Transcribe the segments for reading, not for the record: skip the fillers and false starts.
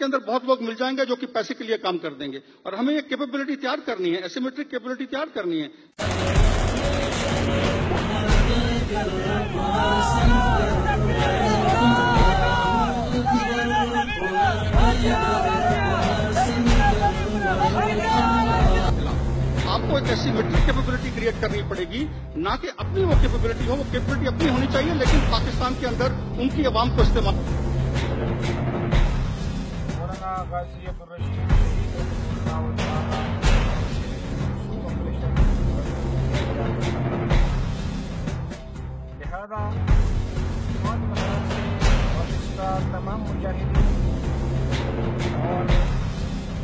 کے اندر بہت لوگ مل جائیں گے جو کہ پیسے کے لیے کام کر دیں گے، اور ہمیں یہ کیپیبلٹی تیار کرنی ہے، ایسیمیٹرک کیپیبلٹی تیار کرنی ہے۔ آپ کو ایک ایسیمیٹرک کیپیبلٹی کریٹ کرنی پڑے گی، نہ کہ اپنی وہ کیپیبلٹی ہو، وہ کیپیبلٹی اپنی ہونی چاہیے لیکن پاکستان کے اندر ان کی عوام کو استعمال۔ لہذا تمام مجاہدین اور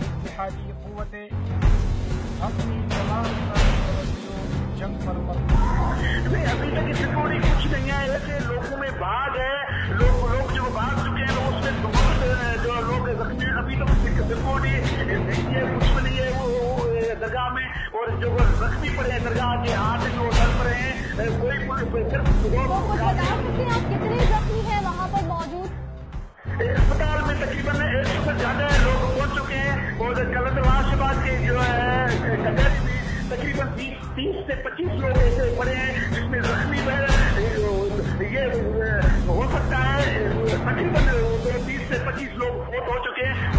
اتحادی قوتیں اپنی تمام جنگ پر ابھی تک سیکورٹی کچھ نہیں ہے، ایسے لوگوں میں بھاگ ہے، لوگ جو بھاگ چکے ہیں اس میں بہت جو لوگ زخمی، ابھی تک سیکورٹی نہیں ہے، کچھ بھی نہیں ہے وہ درگاہ میں، اور جو زخمی پڑے ہیں درگاہ کے ہاتھ جو ڈل رہے ہیں، کوئی صرف آپ کتنے زخمی ہیں وہاں پر موجود؟ اسپتال میں تقریباً 100 سے زیادہ لوگ پہنچ چکے ہیں، اور کلندر شہباز کے جو ہے کٹہری میں تقریباً 30 سے 25 لوگ ایسے پڑے ہیں جس میں زخمی ہے، یہ ہو سکتا ہے تقریباً 30 سے 25 لوگ فوت ہو چکے ہیں۔